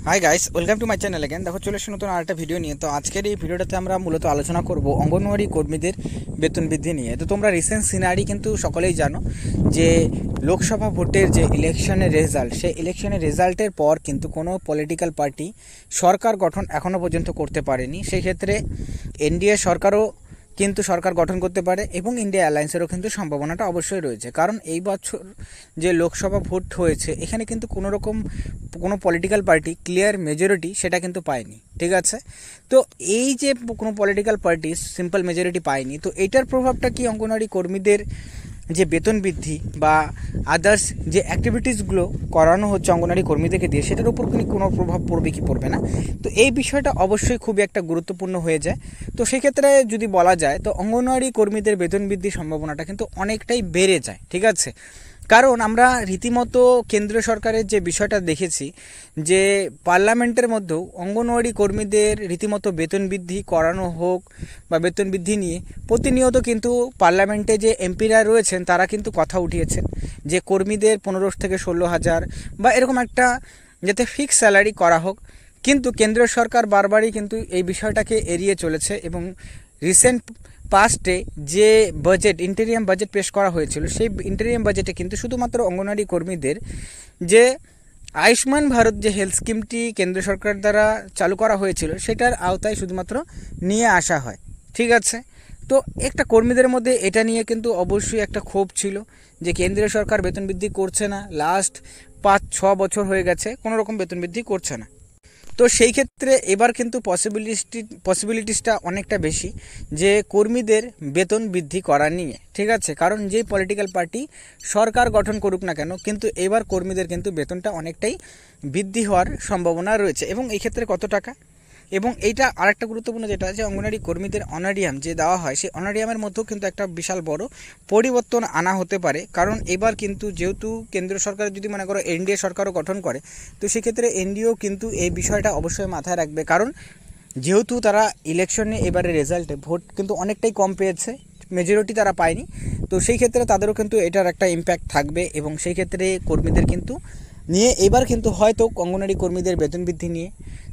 Hi guys, welcome to my channel again. দেখো চলে এসেছি নতুন আরেকটা ভিডিও নিয়ে। তো আজকের এই ভিডিওটাতে আমরা মূলত আলোচনা করব অঙ্গনওয়াড়ি কর্মীদের বেতন বৃদ্ধি নিয়ে। তো তোমরা রিসেন্ট সিনারি কিন্তু সকলেই জানো যে লোকসভা ভোটের যে ইলেকশনের রেজাল্ট, সেই ইলেকশনের রেজাল্টের পর কিন্তু কোনো পলিটিক্যাল পার্টি সরকার গঠন এখনও পর্যন্ত করতে পারেনি। সেই ক্ষেত্রে এনডিএ সরকারও কিন্তু সরকার গঠন করতে পারে এবং ইন্ডিয়া অ্যালায়েন্সেরও কিন্তু সম্ভাবনাটা অবশ্যই রয়েছে। কারণ এই বছর যে লোকসভা ভোট হয়েছে এখানে কিন্তু কোনো পলিটিক্যাল পার্টি ক্লিয়ার মেজরিটি সেটা কিন্তু পায়নি, ঠিক আছে। তো এই যে কোনো পলিটিক্যাল পার্টি সিম্পল মেজরিটি পায়নি, তো এটার প্রভাবটা কি অঙ্গনওয়াড়ি কর্মীদের যে বেতন বৃদ্ধি বা আদার্স যে অ্যাক্টিভিটিসগুলো করানো হচ্ছে অঙ্গনওয়াড়ি কর্মীদেরকে দিয়ে, সেটার উপর কোনো প্রভাব পড়বে কি পড়বে না, তো এই বিষয়টা অবশ্যই খুবই একটা গুরুত্বপূর্ণ হয়ে যায়। তো সেক্ষেত্রে যদি বলা যায় তো অঙ্গনওয়াড়ি কর্মীদের বেতন বৃদ্ধির সম্ভাবনাটা কিন্তু অনেকটাই বেড়ে যায়, ঠিক আছে। কারণ আমরা রীতিমতো কেন্দ্রীয় সরকারের যে বিষয়টা দেখেছি যে পার্লামেন্টের মধ্যেও অঙ্গনওয়াড়ি কর্মীদের রীতিমতো বেতন বৃদ্ধি করানো হোক বা বেতন বৃদ্ধি নিয়ে প্রতিনিয়ত কিন্তু পার্লামেন্টে যে এমপিরা রয়েছেন তারা কিন্তু কথা উঠিয়েছেন যে কর্মীদের 15 থেকে 16,000 বা এরকম একটা যাতে ফিক্স স্যালারি করা হোক। কিন্তু কেন্দ্রীয় সরকার বারবারই কিন্তু এই বিষয়টাকে এড়িয়ে চলেছে এবং রিসেন্ট পাস্টে যে ইন্টেরিয়াম বাজেট পেশ করা হয়েছিল সেই ইন্টেরিয়াম বাজেটে কিন্তু শুধুমাত্র অঙ্গনওয়াড়ি কর্মীদের যে আয়ুষ্মান ভারত যে হেলথ স্কিমটি কেন্দ্র সরকার দ্বারা চালু করা হয়েছিল সেটার আওতায় শুধুমাত্র নিয়ে আসা হয়, ঠিক আছে। তো একটা কর্মীদের মধ্যে এটা নিয়ে কিন্তু অবশ্যই একটা ক্ষোভ ছিল যে কেন্দ্রীয় সরকার বেতন বৃদ্ধি করছে না, লাস্ট 5-6 বছর হয়ে গেছে কোনো রকম বেতন বৃদ্ধি করছে না। তো সেই ক্ষেত্রে এবার কিন্তু পসিবিলিটিসটা অনেকটা বেশি যে কর্মীদের বেতন বৃদ্ধি করা নিয়ে, ঠিক আছে। কারণ যেই পলিটিক্যাল পার্টি সরকার গঠন করুক না কেন কিন্তু এবার কর্মীদের কিন্তু বেতনটা অনেকটাই বৃদ্ধি হওয়ার সম্ভাবনা রয়েছে। এবং এই ক্ষেত্রে কত টাকা, এবং এইটা আরেকটা গুরুত্বপূর্ণ যেটা যে অঙ্গনওয়াড়ি কর্মীদের অনারিয়াম যে দেওয়া হয় সেই অনারিয়ামের মধ্যেও কিন্তু একটা বিশাল বড় পরিবর্তন আনা হতে পারে। কারণ এবার কিন্তু যেহেতু কেন্দ্র সরকার যদি মনে করো এনডিএ সরকারও গঠন করে, তো সেক্ষেত্রে এনডিএও কিন্তু এই বিষয়টা অবশ্যই মাথায় রাখবে। কারণ যেহেতু তারা ইলেকশনে এবারে রেজাল্টে ভোট কিন্তু অনেকটাই কম পেয়েছে, মেজরিটি তারা পায়নি, তো সেই ক্ষেত্রে তাদেরও কিন্তু এটার একটা ইম্প্যাক্ট থাকবে এবং সেই ক্ষেত্রে কর্মীদের কিন্তু নিয়ে এবার কিন্তু হয়তো অঙ্গনওয়াড়ি কর্মীদের বেতন বৃদ্ধি নিয়ে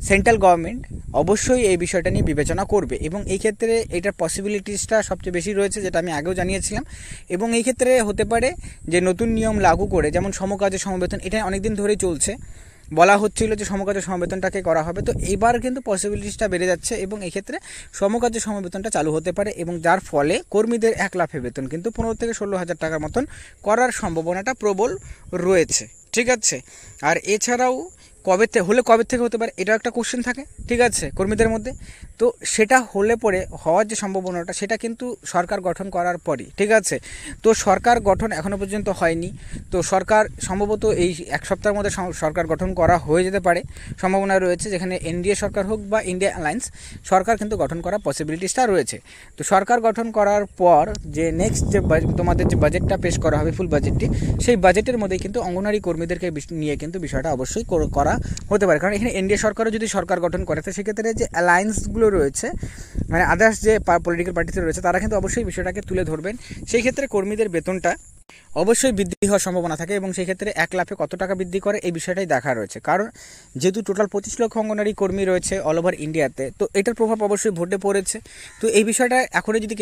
সেন্ট্রাল গভর্নমেন্ট অবশ্যই এই বিষয়টা নিয়ে বিবেচনা করবে এবং এই ক্ষেত্রে এটার পসিবিলিটিসটা সবচেয়ে বেশি রয়েছে, যেটা আমি আগেও জানিয়েছিলাম। এবং এই ক্ষেত্রে হতে পারে যে নতুন নিয়ম লাগু করে, যেমন সমকাজে সমবেতন, এটা অনেকদিন ধরেই চলছে, বলা হচ্ছিল যে সমকাজে সমবেতনটাকে করা হবে, তো এইবার কিন্তু পসিবিলিটিসটা বেড়ে যাচ্ছে এবং এক্ষেত্রে সমকাজে সমবেতনটা চালু হতে পারে এবং যার ফলে কর্মীদের 1 লাফে বেতন কিন্তু 15 থেকে 16,000 টাকার মতন করার সম্ভাবনাটা প্রবল রয়েছে, ঠিক আছে। আর এছাড়াও কবে থেকে হতে পারে এটা একটা কোশ্চেন থাকে, ঠিক আছে, কর্মীদের মধ্যে। তো সেটা হলে পরে হওয়ার যে সম্ভাবনাটা সেটা কিন্তু সরকার গঠন করার পরই, ঠিক আছে। তো সরকার গঠন এখনও পর্যন্ত হয়নি, তো সরকার সম্ভবত এই 1 সপ্তাহের মধ্যে সরকার গঠন করা হয়ে যেতে পারে, সম্ভাবনা রয়েছে, যেখানে এনডিএ সরকার হোক বা ইন্ডিয়া অ্যালায়েন্স সরকার কিন্তু গঠন করার পসিবিলিটিসটা রয়েছে। তো সরকার গঠন করার পর যে নেক্সট যে তোমাদের যে বাজেটটা পেশ করা হবে ফুল বাজেটটি, সেই বাজেটের মধ্যে কিন্তু অঙ্গনওয়াড়ি কর্মীদেরকে নিয়ে কিন্তু বিষয়টা অবশ্যই করা হতে পারে। কারণ এখানে এনডিএ সরকারও যদি সরকার গঠন করে তো সেক্ষেত্রে যে অ্যালায়েন্সগুলো রয়েছে, মানে আদার্স যে পলিটিক্যাল পার্টিতে রয়েছে, তারা কিন্তু অবশ্যই বিষয়টাকে তুলে ধরবেন। সেই ক্ষেত্রে কর্মীদের বেতনটা অবশ্যই বৃদ্ধি হওয়ার সম্ভাবনা থাকে এবং সেই ক্ষেত্রে 1 লাফে কত টাকা বৃদ্ধি করে এই বিষয়টাই দেখা রয়েছে। কারণ যেহেতু টোটাল 25 লক্ষ অঙ্গনওয়াড়ি কর্মী রয়েছে অল ওভার ইন্ডিয়াতে, তো এটার প্রভাব অবশ্যই ভোটে পড়েছে। তো এই বিষয়টা এখনই যদি